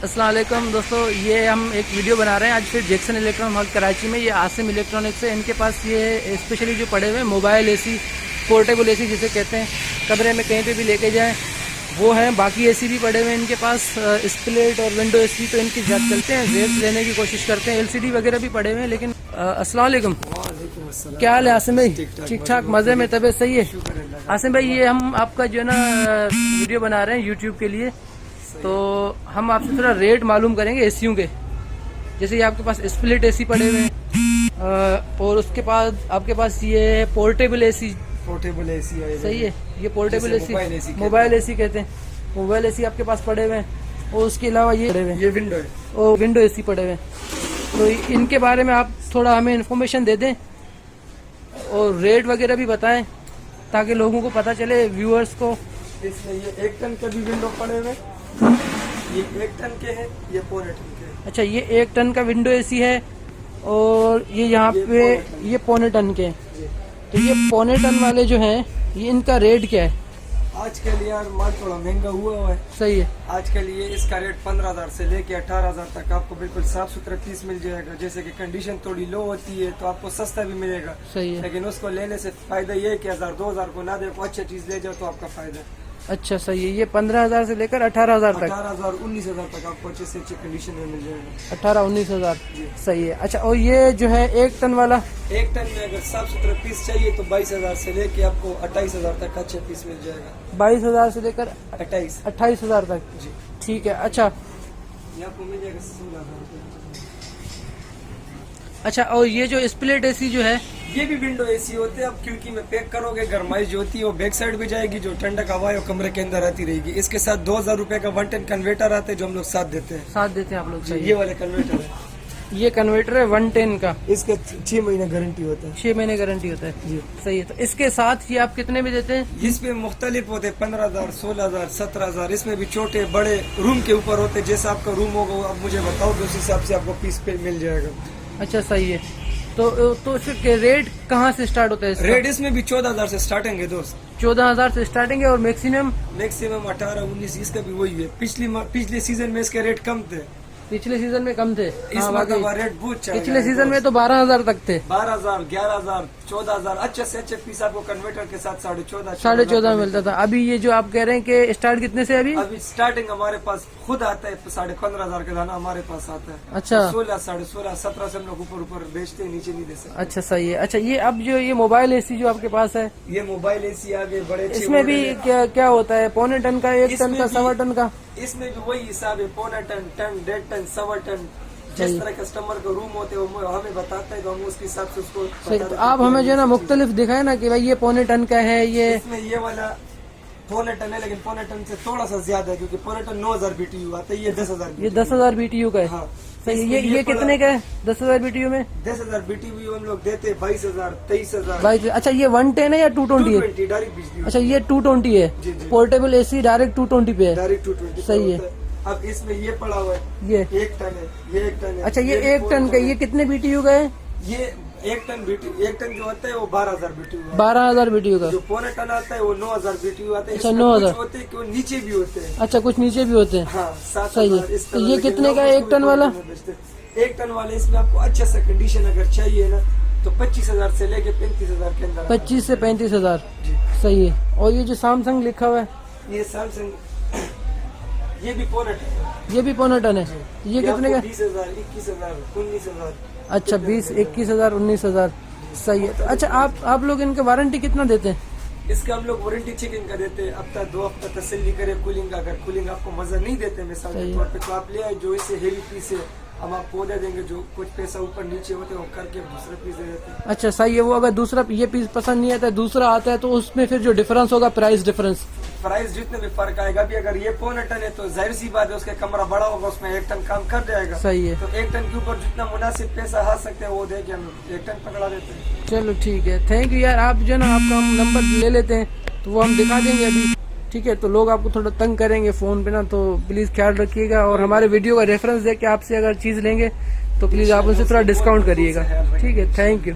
अस्सलाम वालेकुम दोस्तों, ये हम एक वीडियो बना रहे हैं आज फिर जैक्सन इलेक्ट्रॉन हॉल कराची में। ये आसिम इलेक्ट्रॉनिक्स है। इनके पास ये स्पेशली जो पड़े हुए हैं मोबाइल एसी, पोर्टेबल एसी जिसे कहते हैं, कमरे में कहीं पे भी लेके जाएं वो हैं। बाकी एसी भी पड़े हुए हैं इनके पास, स्प्लिट और विंडो एसी तो इनकी ज़्यादा चलते हैं, रेट लेने की कोशिश करते हैं। एलसीडी वगैरह भी पड़े हुए हैं। लेकिन अस्सलाम वालेकुम, क्या हाल है आसिम भाई? ठीक ठाक, मज़े में, तबीयत सही है? आसिम भाई, ये हम आपका जो है ना वीडियो बना रहे हैं यूट्यूब के लिए, तो हम आपसे थोड़ा रेट मालूम करेंगे एसीयों के। जैसे ये आपके पास स्प्लिट एसी पड़े हुए हैं और उसके बाद आपके पास ये पोर्टेबल एसी है। सही है, ये पोर्टेबल एसी मोबाइल एसी कहते हैं। मोबाइल एसी आपके पास पड़े हुए हैं और उसके अलावा ये पड़े हुए हैं, ये विंडो है और विंडो एसी पड़े हुए हैं। तो इनके बारे में आप थोड़ा हमें इन्फॉर्मेशन दे दें और रेट वगैरह भी बताएं ताकि लोगों को पता चले, व्यूअर्स को। इसमें ये 1 टन के भी विंडो पड़े हुए, ये 1 टन के हैं, ये 1.5 टन के हैं। अच्छा, ये 1 टन का विंडो एसी है और ये यहाँ पे ये 1.5 टन के हैं। तो ये 1.5 टन वाले जो हैं, ये इनका रेट क्या है? आज के लिए यार माल थोड़ा महंगा हुआ है। सही है। आज के लिए इसका रेट 15,000 से लेके 18,000 तक आपको बिल्कुल साफ सुथरा पीस मिल जाएगा। जैसे कि कंडीशन थोड़ी लो होती है तो आपको सस्ता भी मिलेगा। सही है। लेकिन उसको लेने से फायदा ये है कि 1,000-2,000 को ना दे, अच्छी चीज ले जाओ तो आपका फायदा है। अच्छा, सही है। ये 15,000 से लेकर 18,000 तक, 18,000-19,000 तक आपको अच्छे से अच्छी कंडीशन में मिल जाएगा। 18-19,000, सही है। अच्छा, और ये जो है 1 टन वाला, 1 टन में अगर साफ सुथरा पीस चाहिए तो 22,000 से लेके आपको 28,000 तक अच्छे पीस मिल जाएगा। 22,000 से लेकर 28,000 तक जी, ठीक है। अच्छा ये आपको मिल जाएगा 16,000। अच्छा, और ये जो स्प्लिट एसी जो है, ये भी विंडो एसी होते हैं। आप खिड़की में पैक करोगे, गर्माइश जो होती है वो बैक साइड भी जाएगी, जो ठंडक हवा है वो कमरे के अंदर आती रहेगी। इसके साथ 2,000 रुपए का 1 टन कन्वर्टर आता है जो हम लोग साथ देते हैं। आप लोग? सही, ये वाले कन्वर्टर है। ये कन्वर्टर है 1 टन का। इसका 6 महीने गारंटी होता है। 6 महीने गारंटी होता है जी, सही है। तो इसके साथ ये आप कितने में देते हैं? इसमें मुख्तलिफ होते हैं, 15,000, 16,000, 17,000। इसमें भी छोटे बड़े रूम के ऊपर होते हैं। जैसा आपका रूम होगा आप मुझे बताओगे, उस हिसाब से आपको पीस पे मिल जाएगा। अच्छा, सही है। तो इसके रेट कहाँ से स्टार्ट होता है इसका? रेट इसमें भी 14,000 से स्टार्टिंग है दोस्त। 14,000 से स्टार्टिंग है और मैक्सिमम 18-19 इसका भी वही है। पिछले सीजन में इसके रेट कम थे। पिछले सीजन में कम थे। इस बार रेट बहुत पिछले सीजन में तो 12,000 तक थे। 12,000, 11,000, 14,000 अच्छे से अच्छे पीस आपको कन्वर्टर के साथ 14,500 मिलता था। अभी ये जो आप कह रहे हैं कि स्टार्ट कितने से? अभी स्टार्टिंग हमारे पास खुद आता है 15,500 का दाना हमारे पास आता है। अच्छा, 16, 16.5, 17 से हम लोग ऊपर बेचते हैं, नीचे नहीं दे सकते। अच्छा, सही है। अच्छा, ये अब जो ये मोबाइल एसी जो आपके पास है, ये मोबाइल एसी आगे बड़े, इसमें भी क्या होता है? 1.5 टन का, 1 टन का, 1.25 टन का? इसमें भी वही हिसाब है, 1.5 टन, 1.5 टन, 1.25 टन। जिस तरह कस्टमर का रूम होते हैं वो हमें बताता है तो हम उसके हिसाब से उसको सही। तो आप हमें जो है ना मुख्तलिफ दिखाए ना कि भाई ये 1.5 टन का है, इसमें ये वाला 1.5 टन है, लेकिन 1.5 टन से थोड़ा सा ज्यादा है क्योंकि 1.5 टन 9,000 BTU आता है। ये 10,000, ये 10,000 BTU का है। हाँ, सही। ये कितने का है 10,000 BTU में? 10,000 BTU हम लोग देते हैं 22,000, 23,000। 22। अच्छा, ये 110 है या 220 है? डायरेक्ट बिजली। अच्छा, ये 220 है। पोर्टेबल एसी डायरेक्ट 220 पे है। डायरेक्ट 220 सही है। अब इसमें ये पड़ा हुआ है, ये 1 टन है, ये 1 टन है। अच्छा, ये 1 टन का, ये कितने BTU का है? ये 1 टन जो होता है वो 12,000 BTU। 12,000 BTU का। जो 1.5 टन आता है वो 9,000 BTU आता है। अच्छा, 9,000 होते हैं कि वो नीचे भी होते हैं। अच्छा, कुछ नीचे भी होते हैं। हाँ, सही है। तो ये कितने का है 1 टन वाला? 1 टन वाले इसमें आपको अच्छा सा कंडीशन अगर चाहिए ना तो 25,000 से लेके 35,000 के अंदर। 25 से 35,000, सही है। और ये जो सैमसंग लिखा हुआ है, ये सैमसंग, ये भी 1.5 टन है। ये भी 1.5 टन है। ये कितने का? 20,000, 21,000, 19,000। अच्छा, 20, 21,000, 19,000, सही है। अच्छा, आप लोग इनके वारंटी कितना देते हैं? इसका हम लोग वारंटी चेकिंग का देते हैं, हफ्ता 2 हफ्ता तसल्ली करे कूलिंग का। अगर कूलिंग आपको मजा नहीं देते मिसाल के तौर पे, तो आप ले आए जो इससे हेवी पीस है, हम आपको दे देंगे। जो कुछ पैसा ऊपर नीचे होते हैं वो करके दूसरा पीस दे देते हैं। अच्छा, सही है। वो अगर दूसरा ये पीस पसंद नहीं आता है, दूसरा आता है, तो उसमें फिर जो डिफरेंस होगा, प्राइस जितने भी फर्क आएगा। अभी अगर ये 1.5 टन है तो जाहिर सी बात है उसका कमरा बड़ा होगा, उसमें 1 टन काम कर जाएगा। सही है। तो 1 टन के ऊपर जितना मुनासिब पैसा आ सकते हैं वो दे के हम 1 टन पकड़ा देते हैं। चलो ठीक है, थैंक यू यार। आप जो है ना, आपका हम नंबर ले लेते हैं तो वो हम दिखा देंगे अभी, ठीक है? तो लोग आपको थोड़ा तंग करेंगे फोन पे ना, तो प्लीज ख्याल रखिएगा। और हमारे वीडियो का रेफरेंस दे के आपसे अगर चीज लेंगे तो प्लीज आप उनसे थोड़ा डिस्काउंट करिएगा, ठीक है? Thank you.